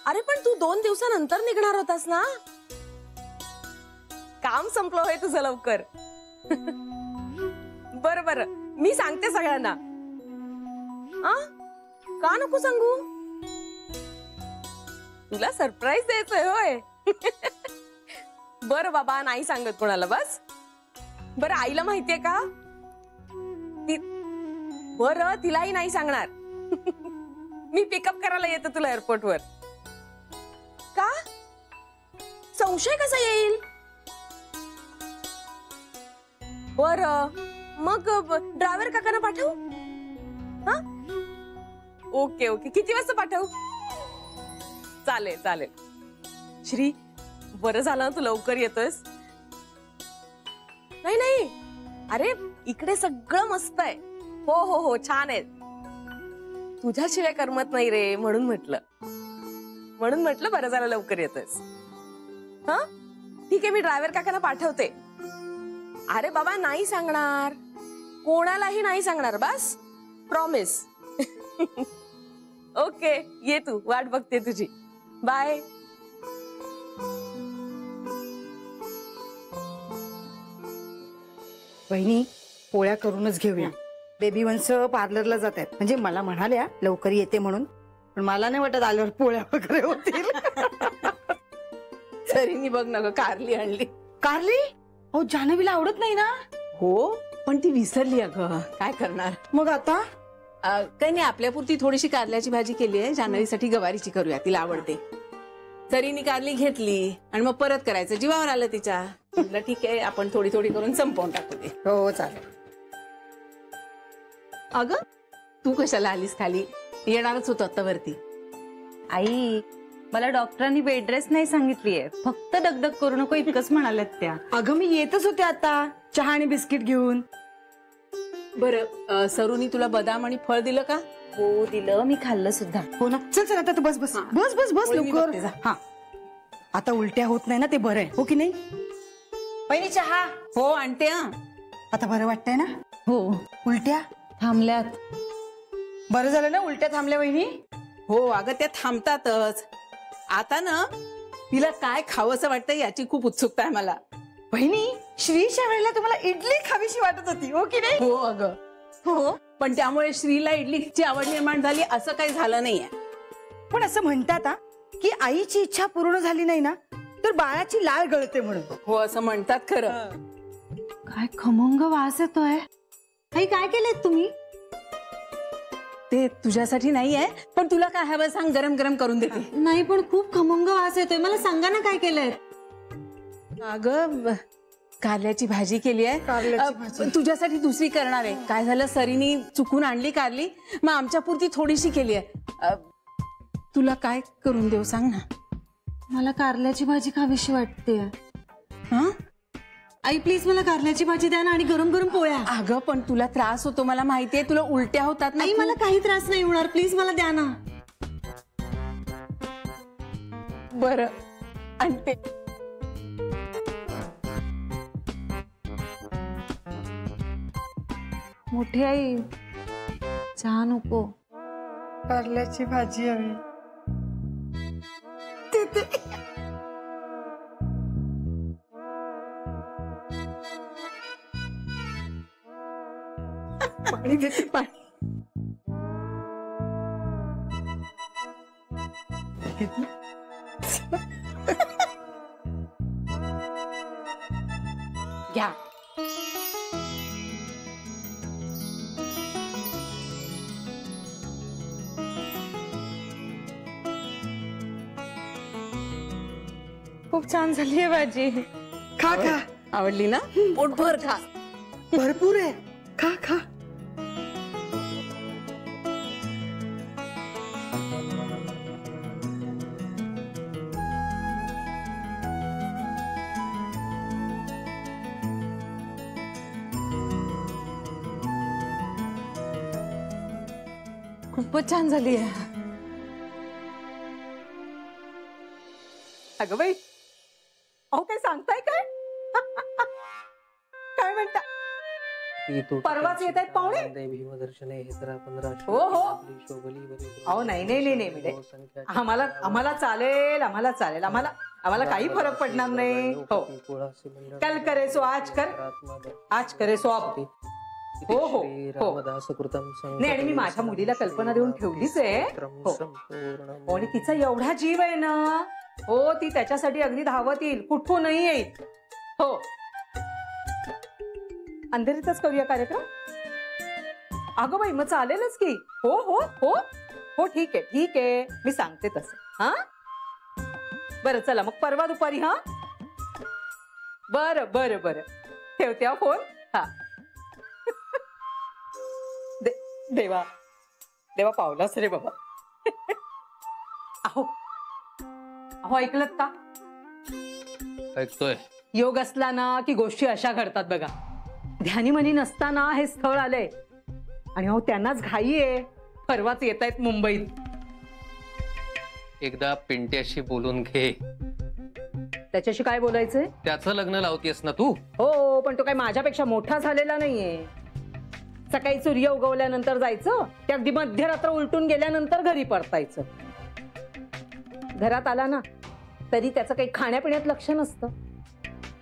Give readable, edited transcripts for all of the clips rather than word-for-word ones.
अरे पण तू 2 दिवसानंतर निघणार होतास ना. काम संपलं होय तुझं लवकर. बरं बरं, मी सांगते सगळ्यांना. का नको सांगू? तुला सरप्राईज द्यायचंय होय. बरं बाबा, नाही सांगत कोणाला. बस बरं, आईला माहितीये का? बरं, तिलाही नाही सांगणार. मी पिकअप करायला येते तुला एअरपोर्टवर. का? संशय कसा येईल? बरं, मग ड्रायव्हर काकांना पाठवू? हा, ओके ओके. किती वाजता पाठवू? चालेल चालेल. श्री, बरं झालं तू लवकर येतोयस. नाही नाही, अरे इकडे सगळं मस्त आहे. हो हो हो, छान आहे. तुझ्याशिवाय करमत नाही रे, म्हणून म्हटलं बरं झालं लवकर येतोयस. हा ठीक आहे, मी ड्रायव्हर काकांना पाठवते. अरे बाबा, नाही सांगणार, कोणालाही नाही सांगणार. बस, प्रॉमिस. ओके, ये तू, वाट बघते तुझी. बाय. वहिनी, पोळ्या करूनच घेऊया. बेबी वंश पार्लरला जात आहेत, म्हणजे मला म्हणाल्या लवकर येते म्हणून, पण मला नाही वाटत आल्यावर पोळ्या वगैरे होतील. सरीनी बघ ना ग, कारली आणली. कारली? हो, जान्हवीला आवडत नाही ना. हो, पण ती विसरली अगं, काय करणार. मग आता काही नाही, आपल्यापुरती थोडीशी कारल्याची भाजी केली आहे. जान्हवीसाठी गवारीची करूया, तिला आवडते. सरीनी कारली घेतली आणि मग परत करायचं, जीवावर आलं तिच्या. म्हटलं ठीक आहे, आपण थोडी थोडी करून संपवून टाकू दे. हो, चालेल. अगं, तू कशाला आलीस खाली? येणारच होतो आता वरती. आई, मला डॉक्टरांनी बेड रेस्ट नाही सांगितलीये, फक्त दगदग करू नको इतकंच म्हणाल्यात त्या. अगं, मी येतच होते आता चहा आणि बिस्किट घेऊन. बरं, सरूनी तुला बदाम आणि फळ दिलं का? हो दिलं, मी खाल्लं सुद्धा. हो ना, चल चल आता तू बस बस बस बस बस लवकर. हा, आता उलट्या होत नाही ना, ते बरं आहे. हो की नाही? पहिली चहा. हो, आणते. आता बरं वाटतंय ना? हो, उलट्या थांबल्यात. बरं झालं ना उलट्या थांबल्या वहिनी. हो अगं, त्या थांबतातच. आता ना तिला काय खावंसं वाटतं याची खूप उत्सुकता आहे मला. वहिनी, श्रीच्या वेळेला तुम्हाला इडली खावीशी वाटत होती, हो की नाही? हो अगं, हो, पण त्यामुळे श्रीला इडलीची आवड निर्माण झाली असं काही झालं नाहीये. पण असं म्हणतात की आईची इच्छा पूर्ण झाली नाही ना, तर बाळाची लाळ गळते म्हणून. हो, असं म्हणतात खरं. काय खमंग वास येतोय. आई, काय केलंय तुम्ही? ते तुझ्यासाठी नाहीये, पण तुला काय हवं सांग, गरम गरम करून देते. नाही, पण खूप खमंग वास येतोय, मला सांगा ना काय केलंय. अगं, कारल्याची भाजी केली आहे. तुझ्यासाठी दुसरी करणार आहे. काय झालं, सरीनी चुकून आणली कारली, मग आमच्या पुरती थोडीशी केली आहे. तुला काय करून देऊ सांग ना. मला कारल्याची भाजी खावीशी वाटते. हा, आई प्लीज मला कारल्याची भाजी द्या ना, आणि गरम गरम पोळ्या. अगं, पण तुला त्रास होतो मला माहितीये, तुला उलट्या होतात ना. आई, मला काही त्रास नाही होणार, प्लीज मला द्या ना. बरं, आणते. मोठी आई, चहा नको. कारल्याची भाजी हवी. पाणी देते, पाणी. घ्या. खूप छान झाली आहे भाजी. खा खा. आवडली ना? पोटभर खा. भरपूर आहे, खा खा. खूपच छान झाली आहे. अगं बाई, अहो काय सांगताय काय? काय म्हणता? परवाच येत आहेत पाहुणे. हो हो अहो नाही आम्हाला चालेल आम्हाला काही फरक पडणार नाही. हो कल करे सो आज करे सो अब. हो हो हो नाही आणि मी माझ्या मुलीला कल्पना देऊन ठेवलीच आहे. हो आणि तिचा एवढा जीव आहे ना. हो ती त्याच्यासाठी अगदी धावत येईल कुठूनही येईल. हो अंधेरीतच करूया कार्यक्रम. अगं बाई मग चालेलच की. हो हो हो हो ठीक आहे मी सांगते तसं. हा बरं चला मग परवा दुपारी. हा बरं ठेवते हा फोन. हा देवा पावलास रे बाबा. अहो ऐकलत का. ऐकतोय. योग असला ना की गोष्टी अशा घडतात बघा. ध्यानीमनी नसताना हे स्थळ आलंय आणि अहो त्यांनाच घाई आहे. परवाच येत आहेत मुंबईत. एकदा पिंट्याशी बोलून घे. त्याच्याशी काय बोलायचंय. त्याचं लग्न लावतीयस ना तू. हो पण तो काय माझ्यापेक्षा मोठा झालेला नाहीये. सकाळी सूर्य उगवल्यानंतर जायचं ते अगदी मध्यरात्र उलटून गेल्यानंतर घरी परतायचं. घरात आला ना तरी त्याचं काही खाण्यापिण्यात लक्ष नसतं.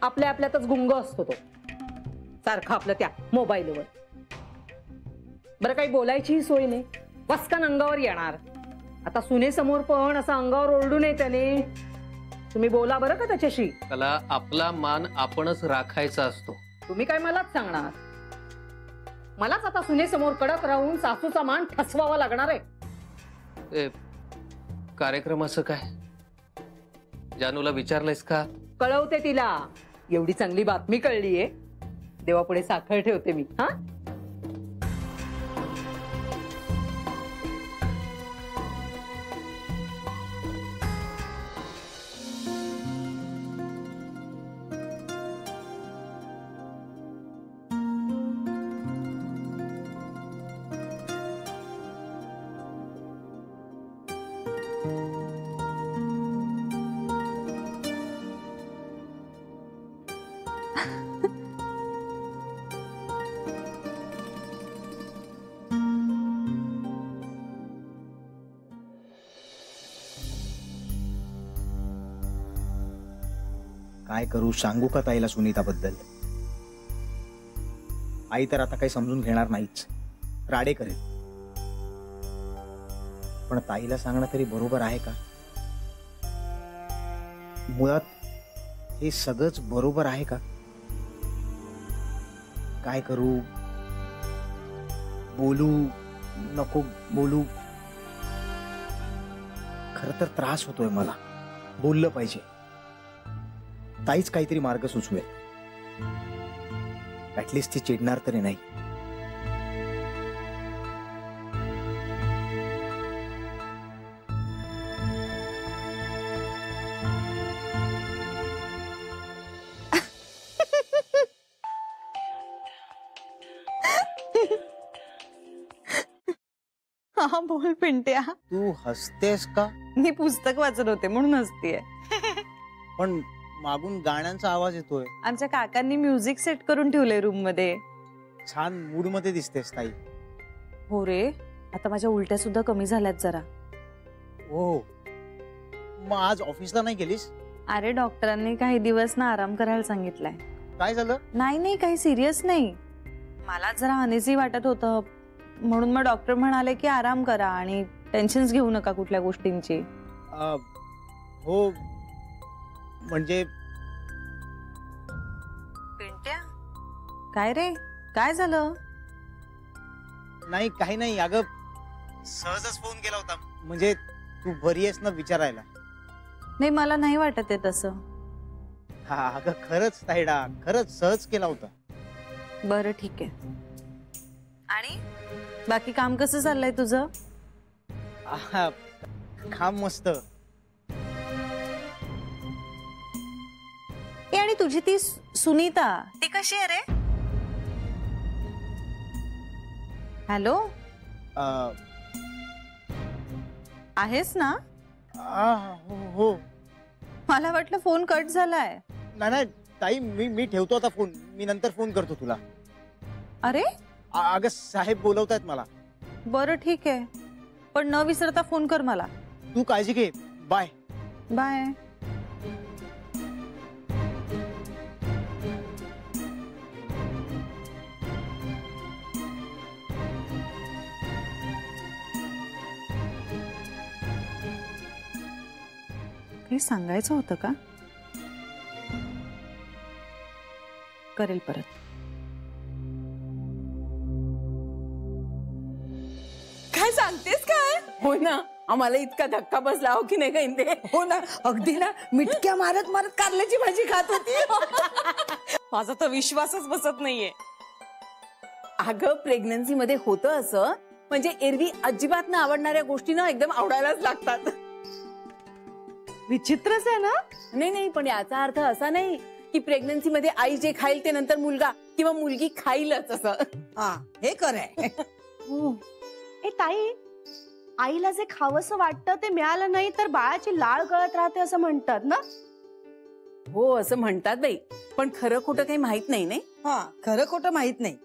आपल्यातच गुंग असतो तो सारखा आपलं त्या मोबाईलवर. बरं काही बोलायचीही सोय नाही. वस्कन अंगावर येणार. आता सुनेसमोर पण असं अंगावर ओरडू नये त्याने. तुम्ही बोला बरं का त्याच्याशी. त्याला आपला मान आपणच राखायचा असतो. तुम्ही काय मलाच सांगणार. मलाच आता सुनेसमोर कडक राहून सासूचा मान ठसवावा लागणार आहे. कार्यक्रमाचं काय जानूला विचारलंयस का. कळवते तिला. एवढी चांगली बातमी कळलीये. देवापुढे साखर ठेवते मी. हा काय करू सांगू का ताईला सुनीताबद्दल. आई तर आता काही समजून घेणार नाहीच. राडे करेल. पण ताईला सांगणं तरी बरोबर आहे का. मुळात हे सगळंच बरोबर आहे का. काय करू. बोलू नको बोलू. खरं तर त्रास होतोय मला. बोललं पाहिजे. ताईच काहीतरी मार्ग सुचवेल. ऍटलिस्ट ती चिडणार तरी नाही. हा बोल पिंट्या. तू हसतेस का. मी पुस्तक वाचत होते म्हणून हसतीये. पण मागून गाण्यांचा आवाज येतोय. आमच्या काकांनी म्युझिक सेट करून ठेवलंय रूम मध्ये. छान मूड मध्ये दिसतेस ताई. हो रे आता माझ्या उलट्या सुद्धा कमी झाल्यात जरा. हो मग आज ऑफिसला नाही गेलीस. अरे डॉक्टरांनी काही दिवस ना आराम करायला सांगितलाय. काय झालं. नाही काही सिरियस नाही. मला जरा अनइझी वाटत होतं म्हणून मग डॉक्टर म्हणाले की आराम करा आणि टेन्शन्स घेऊ नका कुठल्या गोष्टींची. हो म्हणजे पिंट्या काय रे काय झालं. नाही काही नाही. अगं सहजच फोन केला होता. म्हणजे तू बरी आहेस ना विचारायला. नाही मला नाही वाटत आहे तसं. हा अगं खरंच ताईडा खरंच सहज केला होता. बरं ठीक आहे. आणि बाकी काम कसं चाललंय तुझं. काम मस्त. आणि तुझी ती सुनीता ती कशी आहे रे. हॅलो आहेस ना. हो मला वाटलं फोन कट झालाय. नाही ताई मी ठेवतो आता फोन. मी नंतर फोन करतो तुला. अरे अगं साहेब बोलवतायत मला. बरं ठीक आहे, पण न विसरता फोन कर मला. तू काळजी घे. बाय. बाय. काही सांगायचं होतं का? करेल परत. काय सांगतेस काय? हो ना, आम्हाला इतका धक्का बसला हो की नाही का इंदे? हो ना, अगदी ना, मिटक्या मारत मारत कारल्याची भाजी खात होती. माझा तर विश्वासच बसत नाहीये. अगं प्रेग्नन्सी मध्ये होतं असं, म्हणजे एरवी अजिबात न आवडणाऱ्या गोष्टी ना एकदम आवडायलाच लागतात. विचित्रच आहे ना. नाही नाही, पण याचा अर्थ असा नाही की प्रेग्नन्सी मध्ये आई जे खाईल ते नंतर मुलगा किंवा मुलगी खाईलच असं. हा, हे खरंय. ए ताई, आईला जे खावंसं वाटतं ते मिळालं नाही तर बाळाची लाळ गळत राहते असं म्हणतात ना. हो असं म्हणतात बाई, पण खरं खोटं काही माहित नाही. नाही हा, खरं खोटं माहित नाही.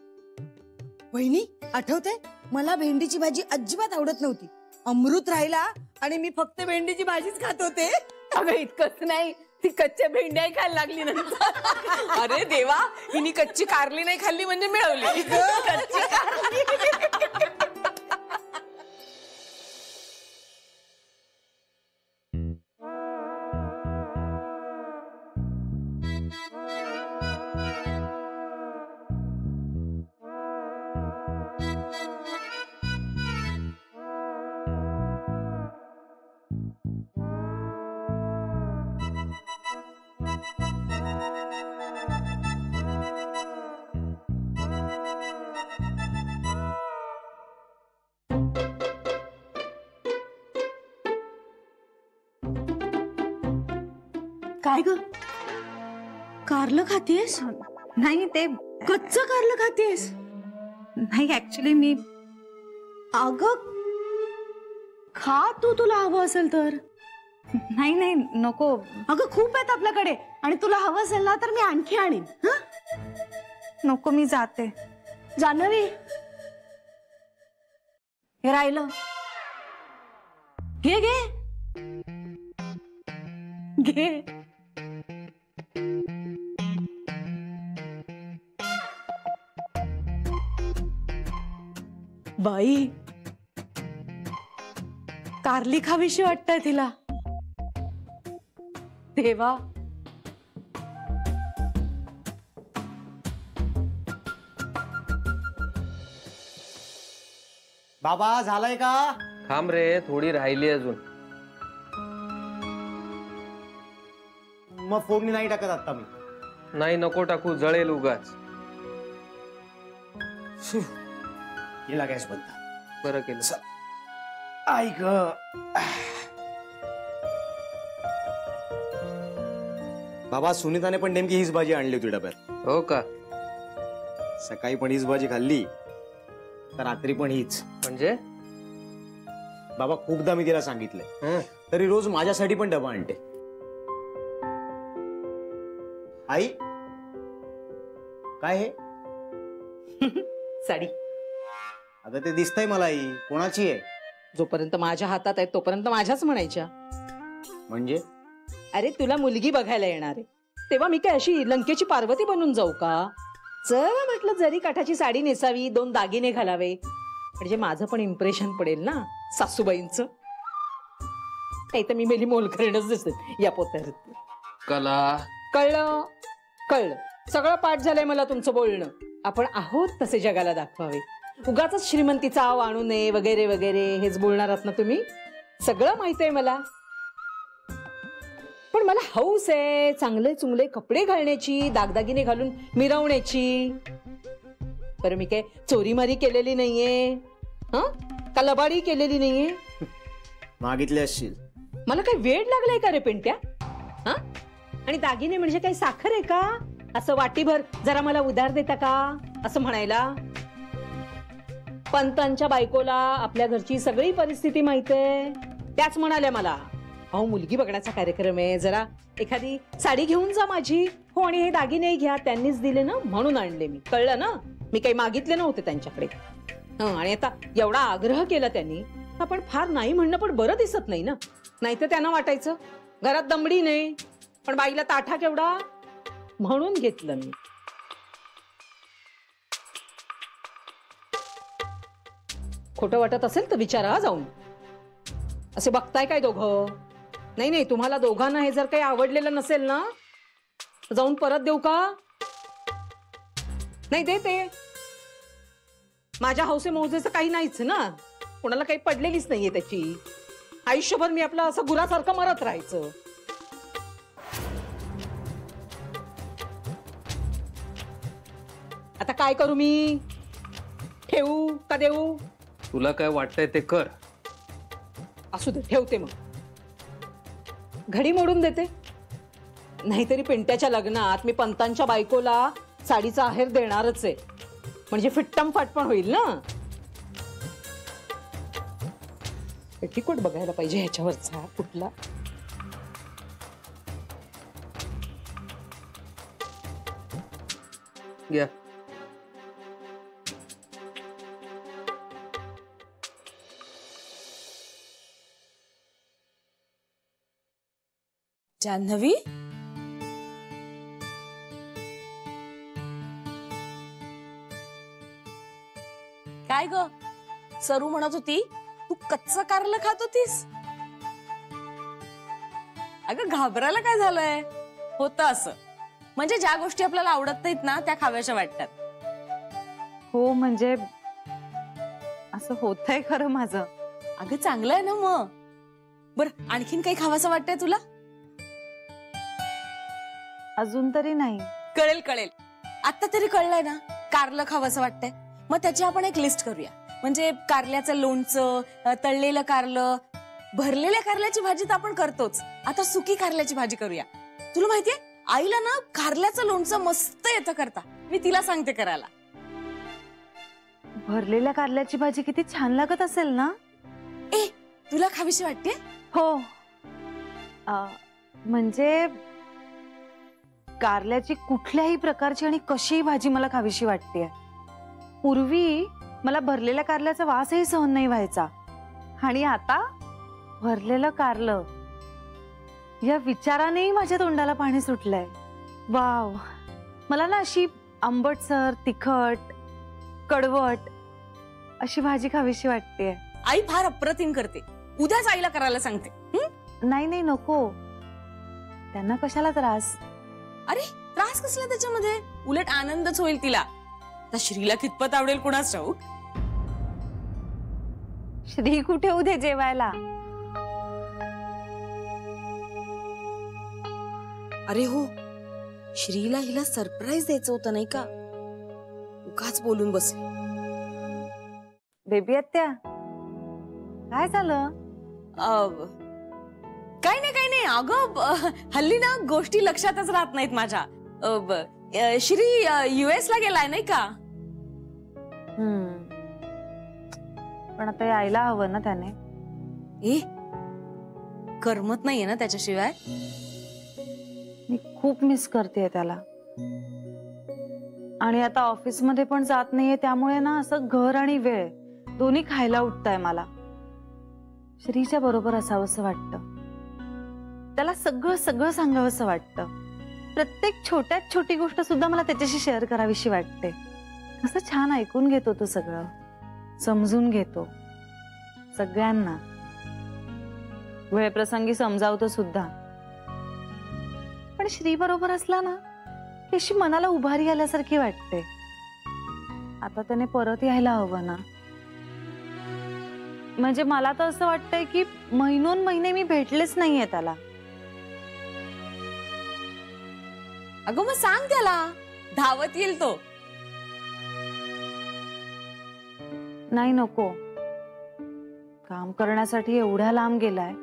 वहिनी आठवते, मला भेंडीची भाजी अजिबात आवडत नव्हती. अमृत राहिला आणि मी फक्त भेंडीची भाजीच खात होते. अगं इतकंच नाही, ती कच्च्या भेंड्याही खायला लागली नंतर. अरे देवा, हिनी कच्ची कारली नाही खाल्ली म्हणजे मिळवली. कच्ची कारली. काय ग, कारलं खातेस? नाही ते कच्चं कारलं खातेस? नाही, ऍक्च्युली मी अगं खा तू, तुला हवं असेल तर. नाही नाही नको. अगं खूप आहेत आपल्याकडे आणि तुला हवं असेल ना तर मी आणखी आणीन. नको, मी जाते. जान्हवी, हे राहिलं, घे घे घे. बाई, कारली खावीशी वाटतंय तिला. देवा, बाबा झालाय का? थांब रे, थोडी राहिली अजून. मग फोडणी नाही टाकत आता मी. नाही नको टाकू, जळेल उगाच. गेला गॅस बंद. बरं केलं. आई ग. बाबा सुनीताने पण नेमकी हीच भाजी आणली होती डब्यात. हो का? सकाळी पण हीच भाजी खाल्ली, तर रात्री पण हीच. म्हणजे बाबा खूपदा मी तिला सांगितलंय, हं. तरी रोज माझ्यासाठी पण डबा आणते. आई काय हे? साडी. अगं ते दिसतंय मला. आई कोणाची आहे? जोपर्यंत माझ्या हातात आहे तोपर्यंत माझ्याच म्हणायच्या. म्हणजे अरे तुला मुलगी बघायला येणार आहे, तेव्हा मी काय अशी लंकेची पार्वती बनून जाऊ का? चल म्हटलं जरी काठाची साडी नेसावी, 2 दागिने घालावे, म्हणजे माझं पण इम्प्रेशन पडेल ना सासूबाईंचं. नाही तर मी मेली मोलकरणच दिसते या पोत्यात. कला. कळलं कळलं, सगळं पाठ झालंय मला तुमचं बोलणं. आपण आहोत तसे जगाला दाखवावे, उगाच श्रीमंतीचा आव आणू नये वगैरे वगैरे हेच बोलणार आहात ना तुम्ही. सगळं माहित आहे मला, पण मला हौस आहे चांगले चुंगले कपडे घालण्याची, दागदागिने घालून मिरवण्याची. बरं मी काय चोरीमारी केलेली नाहीये, का लबाडी केलेली नाहीये. मागितले असशील. मला काय वेळ लागलाय का रे पिंट्या? आणि दागिने म्हणजे काही साखर आहे का, असं वाटीभर जरा मला उधार देता का असं म्हणायला? पंतांच्या बायकोला आपल्या घरची सगळी परिस्थिती माहितीये, त्याच म्हणाल्या मला अहो मुलगी बघण्याचा कार्यक्रम आहे, जरा एखादी साडी घेऊन जा माझी. हो आणि हे दागिने घ्या, त्यांनीच दिले ना म्हणून आणले मी, कळलं ना? मी काही मागितले नव्हते त्यांच्याकडे. आणि आता एवढा आग्रह केला त्यांनी, आपण फार नाही म्हणणं पण बरं दिसत नाही ना. नाहीतर त्यांना वाटायचं घरात दमडी नाही पण बाईला ताठा केवढा, म्हणून घेतलं मी. खोटं वाटत असेल तर विचारा जाऊन. असे बघताय काय दोघं? नाही नाही, तुम्हाला दोघांना हे जर काही आवडलेलं नसेल ना तर जाऊन परत देऊ का? नाही देते. माझ्या हौसे मौजेचं काही नाहीच ना, कोणाला काही पडलेलीच नाहीये त्याची. आयुष्यभर मी आपलं असं गुरासारखं मरत राहायचं. आता काय करू मी? ठेवू का देऊ? तुला काय वाटतंय ते कर. असू दे, ठेवते. मग घडी मोडून देते. नाहीतरी पिंट्याच्या लग्नात मी पंतांच्या बायकोला साडीचा आहेर देणारच आहे, म्हणजे फिट्टम फाट पण होईल ना. पेटीकोट बघायला पाहिजे ह्याच्यावरचा कुठला. घ्या. जान्हवी, काय ग? सरू म्हणत होती तू कच्चं कारलं खात होतीस. अगं घाबरायला काय झालंय? होतं असं, म्हणजे ज्या गोष्टी आपल्याला आवडत नाहीत ना त्या खाव्याशा वाटतात. हो म्हणजे असं होतंय खरं माझं. अगं चांगलं आहे ना मग. बरं आणखीन काही खावासं वाटतंय तुला? अजून तरी नाही. कळेल कळेल, आता तरी कळलंय ना. कारलं खावंसं वाटतंय, मग त्याची आपण एक लिस्ट करूया. म्हणजे कारल्याचं लोणचं, तळलेलं कारलं, भरलेल्या कारल्याची भाजी तर आपण करतोच, आता सुकी कारल्याची भाजी करूया. तुला माहितीये आईला ना कारल्याचं लोणचं मस्त येतं करता. मी तिला सांगते करायला. भरलेल्या कारल्याची भाजी किती छान लागत असेल ना. ए तुला खावीशी वाटते? हो म्हणजे कारल्याची कुठल्याही प्रकारची आणि कशीही भाजी मला खावीशी वाटते. पूर्वी मला भरलेल्या कारल्याचा वासही सहन नाही व्हायचा, आणि आता भरलेलं कारलं या विचारानेही माझ्या तोंडाला पाणी सुटलंय. वाव, मला ना अशी आंबटसर, तिखट, कडवट अशी भाजी खावीशी वाटते. आई फार अप्रतिम करते, उद्याच आईला करायला सांगते. नाही नाही नको, त्यांना कशाला त्रास. अरे त्रास कसला त्याच्यामध्ये? उलट आनंदच होईल तिला. तर श्रीला कितपत आवडेल कुणाच ठाऊक. श्री कुठे उद्या जेवायला? अरे हो, श्रीला हिला सरप्राईज द्यायचं होतं नाही का? उगाच बोलून बसले. बेबी आत्या, काय झालं? काही नाही. अगं हल्ली ना गोष्टी लक्षातच राहत नाहीत माझ्या. श्री US ला गेलाय नाही का? पण आता यायला हवं ना त्याने. ए करमत नाहीये ना त्याच्याशिवाय. मी खूप मिस करते त्याला, आणि आता ऑफिस मध्ये पण जात नाहीये, त्यामुळे ना असं घर आणि वेळ दोन्ही खायला उठताय मला. श्रीच्या बरोबर असावंसं वाटतं, त्याला सगळं सगळं सांगावंसं वाटतं. प्रत्येक छोट्यात छोटी गोष्ट सुद्धा मला त्याच्याशी शेअर करावीशी वाटते. असं छान ऐकून घेतो तो, सगळं समजून घेतो, सगळ्यांना वेळप्रसंगी समजावतो सुद्धा. पण श्री बरोबर असला ना अशी मनाला उभारी आल्यासारखी वाटते. आता त्याने परत यायला हवं ना. म्हणजे मला तर असं वाटतंय की महिनोन महिने मी भेटलेच नाहीये त्याला. अगं मग सांग त्याला, धावत येईल तो. नाही नको, काम करण्यासाठी एवढ्या लांब गेलाय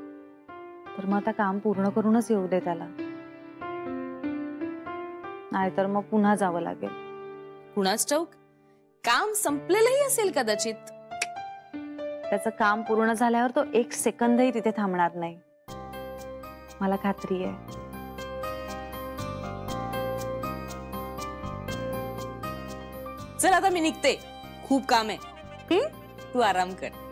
तर मग आता काम पूर्ण करूनच येऊ दे त्याला, नाहीतर मग पुन्हा जावं लागेल. कुणाच ठाऊक, काम संपलेलंही असेल कदाचित. त्याचं काम पूर्ण झाल्यावर तो एक सेकंदही तिथे थांबणार नाही. मला खात्री आहे. चल आता मी निघते, खूप काम आहे. तू आराम कर.